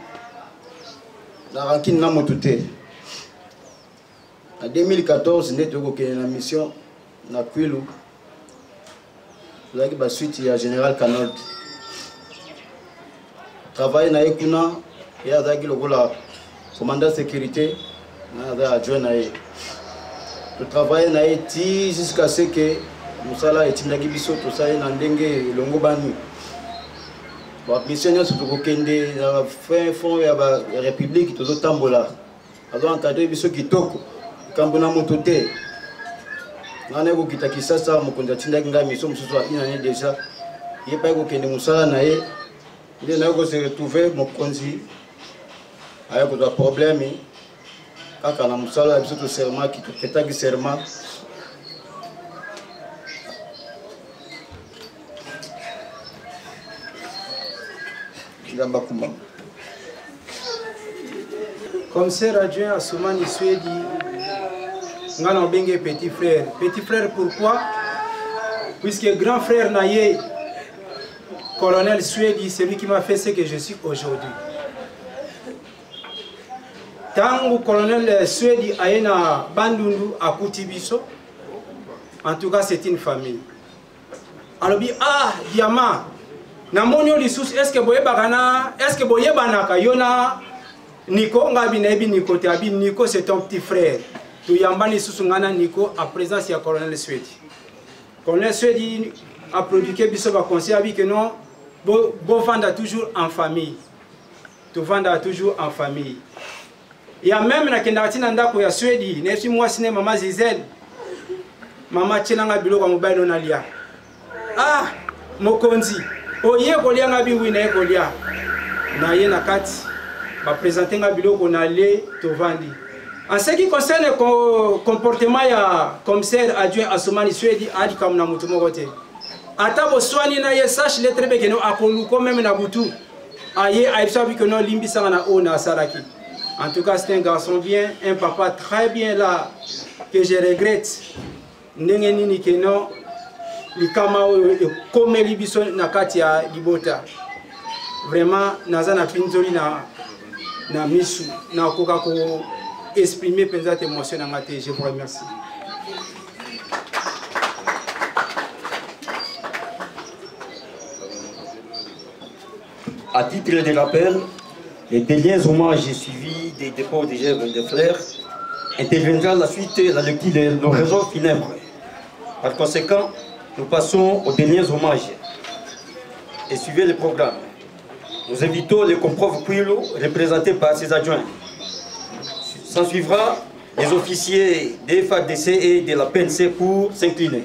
Speaker 6: la Rankine Namotute. En 2014, nous avons eu une mission dans Kwilu. Nous avons eu suite à Général Kanold. Travail na Ekuna, et avec le commandant de sécurité, nous avons adjoint. Le travail na été jusqu'à ce que nous allons être biso tout ça en dengue longobani. La mission surtout Kende, la fin fond de la République, tout le tambola. Alors encadré biso kitoko, kambona motote. Nane ko kitakisa sa mokonda tinda kinga mission mususu une année déjà. Il pas ko Kende musala na ye. Il na ko se retrouver mokonzi. Aya ko da problème. Kaka na musala biso to serment ki to petaki serment.
Speaker 7: Commissaire adjoint Assoumani Souedi, nous avons bengue petit frère. Petit frère pourquoi? Puisque grand frère Naye, colonel Souedi, c'est lui qui m'a fait ce que je suis aujourd'hui. Tant que colonel Souedi a été à Bandundu, à Koutibiso, en tout cas c'est une famille. Alors, ah, Diamant. Namonyo lisusu est-ce que boye banaka yona Nico ngabi na ebi Nico te abi Nico c'est ton petit frère. Tu yamba lisusu ngana Nico à présence ya colonel Souedi. Colonel Souedi a produit biso ba conseil abi que non bo vendre toujours en famille. Tu vendre toujours en famille. Il y a même na kendati na ndako ya Souedi, nefi moi sine mama Zizel. Mama chenanga biloko mobile na lia. Ah, mokonzi oye kolia ngabi wina kolia na ye na kati ba présenter ngabilo qu'on allait te vendre. En ce qui concerne le comportement ya commissaire adjoint Assoumani Souedi adi comme na mutu mokote atabo swani na ye sache le trebe que no akolu quand même na butu aye aïssa bi que no limbi sanga na ona saraki. En tout cas c'est un garçon bien, un papa très bien là que je regrette ndenge nini que non likama comme libiso na kati ya libota vraiment naza na pinzoli na misu na koka ko exprimer penza émotion na ngate. Je vous remercie.
Speaker 3: À titre de rappel, les derniers hommages suivis des dépôts des Gèvres et des Fleurs interviendra la suite de la lecture de l'oraison funèbre. Par conséquent, nous passons aux derniers hommages et suivez le programme. Nous invitons le comprof Quilo, représenté par ses adjoints. S'en suivra les officiers des FARDC et de la PNC pour s'incliner.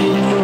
Speaker 8: La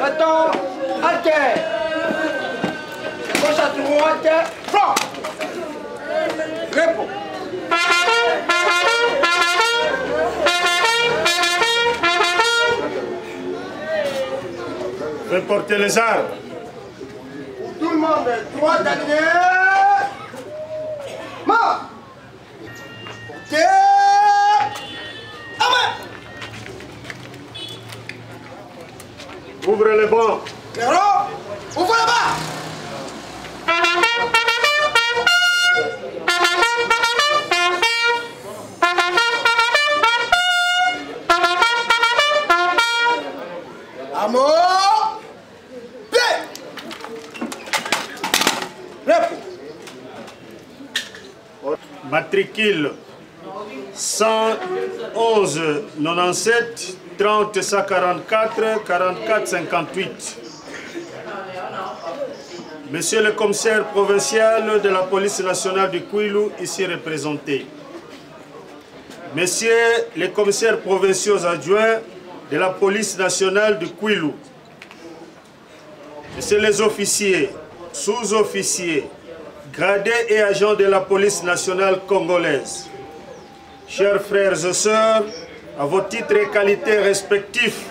Speaker 2: Maintenant, alter. Gauche à droite, alter. Flanc. Repos.
Speaker 8: Faites porter les armes.
Speaker 2: Tout le monde, droite alignée. Mort. Ok.
Speaker 8: Ouvrez les bancs.
Speaker 2: Clairon, ouvre là-bas. Amour. Pied. Repos.
Speaker 8: Matricule 111 97 30 144 44 58. Monsieur le commissaire provincial de la police nationale du Kwilu, ici représenté. Messieurs les commissaires provinciaux adjoints de la police nationale du Kwilu. Messieurs les officiers, sous-officiers, gradés et agents de la police nationale congolaise. Chers frères et sœurs, à vos titres et qualités respectifs,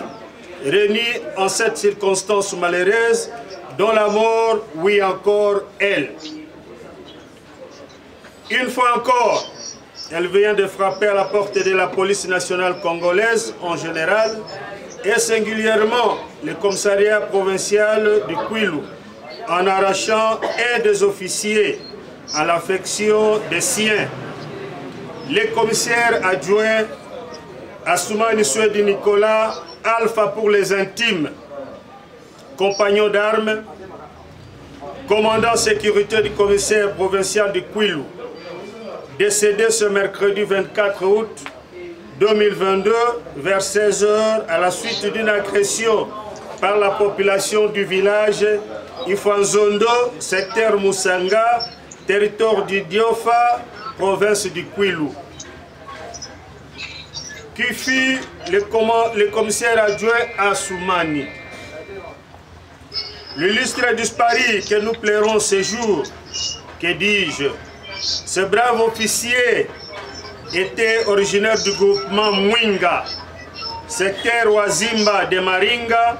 Speaker 8: réunis en cette circonstance malheureuse, dont la mort, oui encore, elle. Une fois encore, elle vient de frapper à la porte de la police nationale congolaise en général et singulièrement le commissariat provincial du Kwilu, en arrachant un des officiers à l'affection des siens. Les commissaires adjoints Assoumani Swedi Nicolas, Alpha pour les intimes, compagnon d'armes, commandant sécurité du commissaire provincial du Kwilu, décédé ce mercredi 24 août 2022 vers 16 h à la suite d'une agression par la population du village Ifanzondo, secteur Moussanga, territoire du Diofa, province du Kwilu. Qui fut le commissaire adjoint Assoumani. L'illustre disparu que nous plairons ce jour, que dis-je, ce brave officier était originaire du groupement Mwinga, secteur Wazimba de Maringa,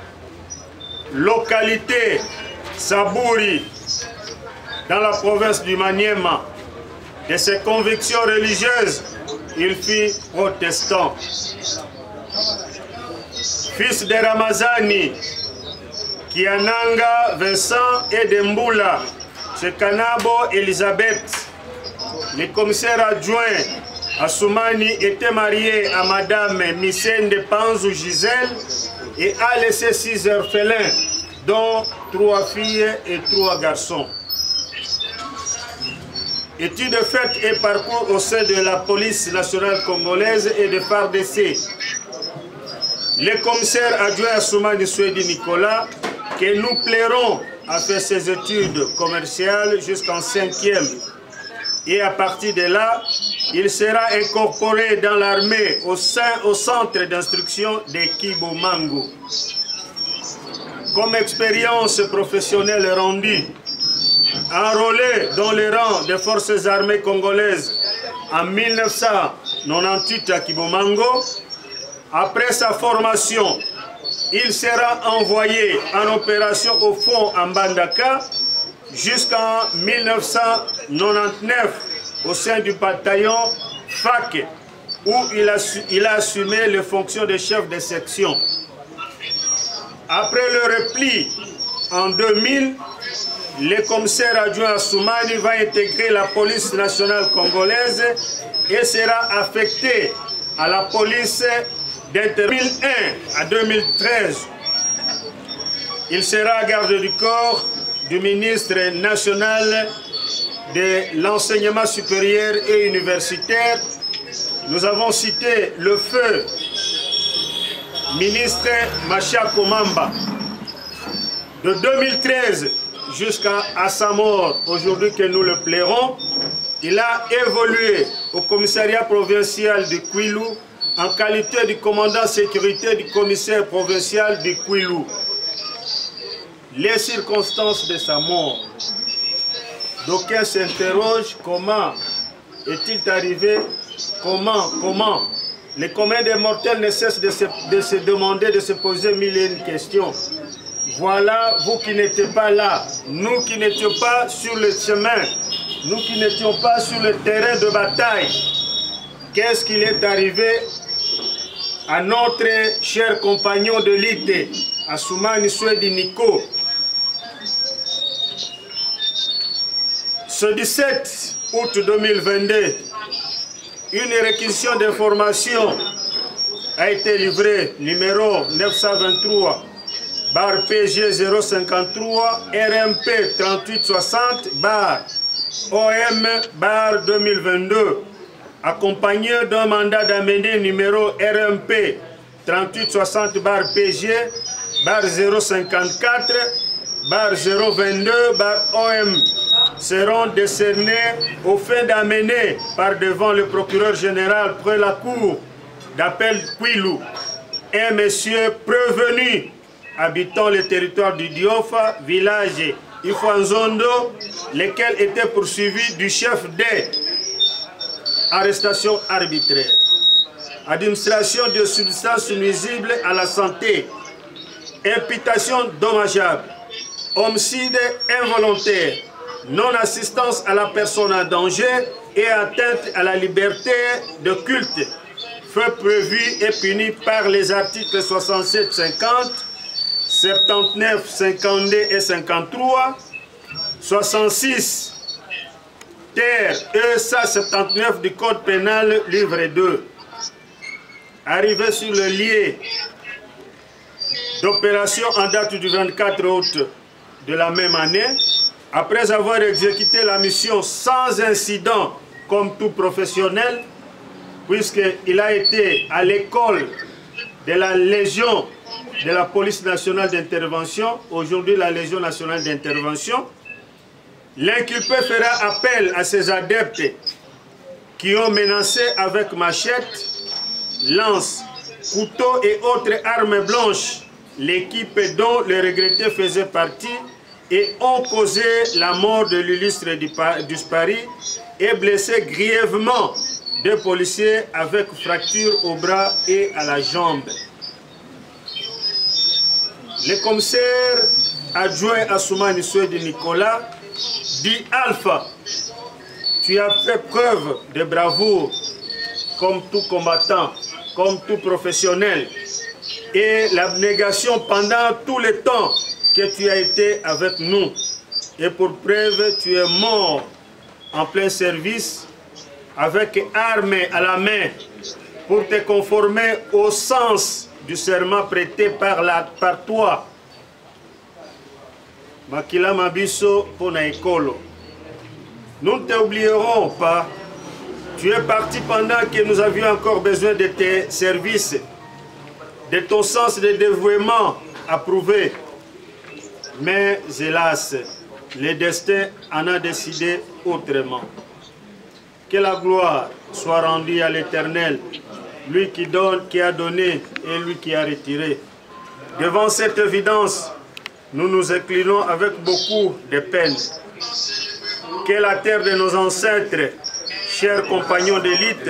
Speaker 8: localité Sabouri, dans la province du Maniema. De ses convictions religieuses, il fut protestant. Fils de Ramazani, Kiananga Vincent et de Mboula, Chekanabo Elisabeth. Le commissaire adjoint Assoumani était marié à Madame Missende Panzou Gisèle et a laissé 6 orphelins, dont 3 filles et 3 garçons. Études faites et parcours au sein de la police nationale congolaise et de FARDC. Le commissaire adjoint Assoumani Swedi Nicolas, que nous plairons à faire ses études commerciales jusqu'en 5e. Et à partir de là, il sera incorporé dans l'armée au centre d'instruction de Kibomango. Comme expérience professionnelle rendue, enrôlé dans les rangs des forces armées congolaises en 1998 à Kibomango, après sa formation, il sera envoyé en opération au fond en Mbandaka jusqu'en 1999 au sein du bataillon FAC où il a assumé les fonctions de chef de section. Après le repli en 2000, le commissaire adjoint Assoumani va intégrer la police nationale congolaise et sera affecté à la police de 2001 à 2013. Il sera garde du corps du ministre national de l'enseignement supérieur et universitaire. Nous avons cité le feu ministre Machako Mamba. De 2013 jusqu'à sa mort, aujourd'hui que nous le plairons, il a évolué au commissariat provincial du Kwilu en qualité de commandant sécurité du commissaire provincial du Kwilu. les circonstances de sa mort. D'aucuns s'interrogent comment est-il arrivé, comment. Les communs des mortels ne cessent de se demander, de se poser mille et une questions. Voilà, vous qui n'étiez pas là, nous qui n'étions pas sur le chemin, nous qui n'étions pas sur le terrain de bataille. Qu'est-ce qu'il est arrivé à notre cher compagnon de lutte, Assoumani Souedi Nico? Ce 17 août 2022, une réquisition d'information a été livrée, numéro 923, bar PG 053, RMP 3860, bar OM, bar 2022, accompagné d'un mandat d'amener numéro RMP 3860, bar PG, bar 054, bar 022, bar OM, seront décernés aux fins d'amener par devant le procureur général près la cour d'appel Kwilu un monsieur prévenu habitant le territoire du Diofa, village Ifanzondo, lequel était poursuivi du chef des arrestations arbitraires, administration de substances nuisibles à la santé, imputation dommageable, homicide involontaire, non-assistance à la personne en danger et atteinte à la liberté de culte, fait prévu et puni par les articles 67, 50, 79, 52 et 53, 66, ter ESA 79 du Code pénal, livre 2. Arrivé sur le lieu d'opération en date du 24 août de la même année, après avoir exécuté la mission sans incident comme tout professionnel, puisqu'il a été à l'école de la Légion de la Police nationale d'intervention, aujourd'hui la Légion nationale d'intervention, l'inculpé fera appel à ses adeptes qui ont menacé avec machette, lance, couteau et autres armes blanches l'équipe dont le regretté faisait partie et ont causé la mort de l'illustre Duspari et blessé grièvement deux policiers avec fracture au bras et à la jambe. Le commissaire adjoint Assoumani Souedi Nicolas dit Alpha, tu as fait preuve de bravoure comme tout combattant, comme tout professionnel, et l'abnégation pendant tout le temps que tu as été avec nous. Et pour preuve, tu es mort en plein service avec armes à la main pour te conformer au sens du serment prêté par toi. Makila Mabiso Ponaikolo. Nous ne t'oublierons pas. Tu es parti pendant que nous avions encore besoin de tes services, de ton sens de dévouement approuvé. Mais hélas, le destin en a décidé autrement. Que la gloire soit rendue à l'Éternel, lui qui donne, qui a donné et lui qui a retiré. Devant cette évidence, nous nous inclinons avec beaucoup de peine. Que la terre de nos ancêtres, chers compagnons d'élite,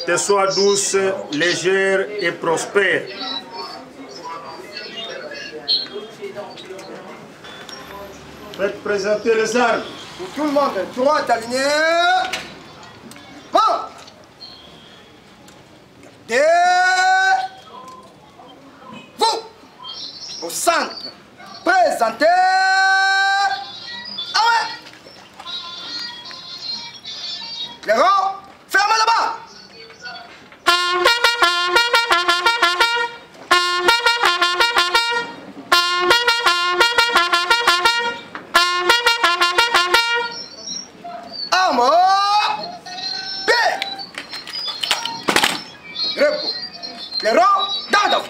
Speaker 8: te soit douce, légère et prospère. Faites présenter les armes.
Speaker 2: Pour tout le monde, droite alignée. Bon. Vous, au centre, présentez. Ah ouais. Les rangs, fermez là-bas. Les rangs d'Adam.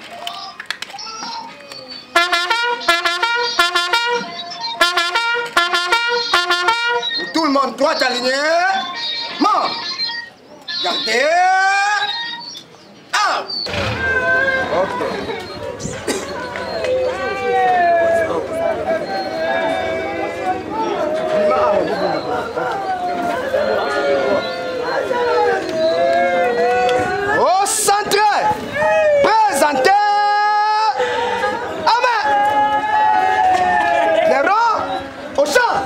Speaker 2: Tout le monde droit aligné. Mort. Gardez. Ok. Au centre, présentez. Amen. Les rangs au champ.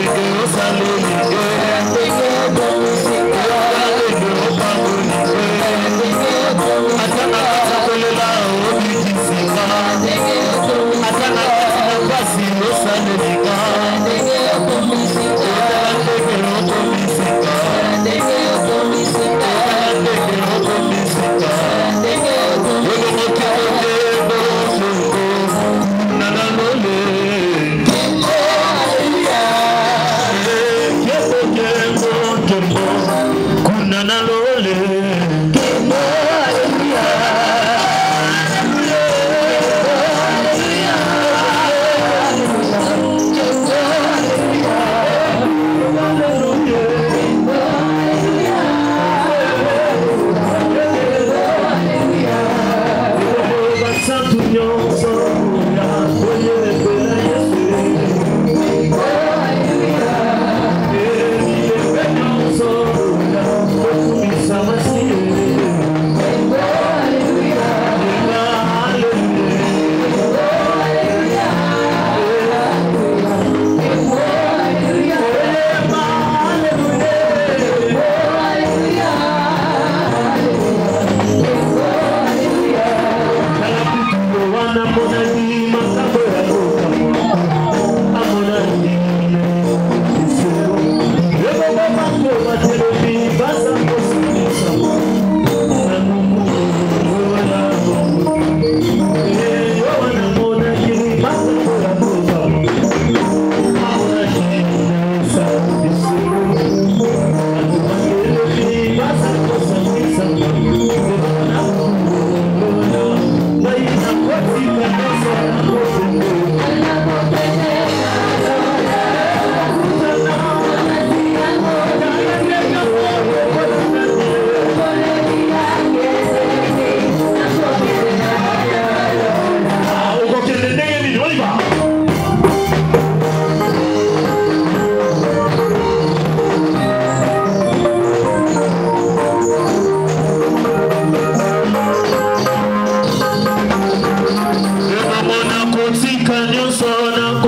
Speaker 9: Thank you. Kotika nyuso na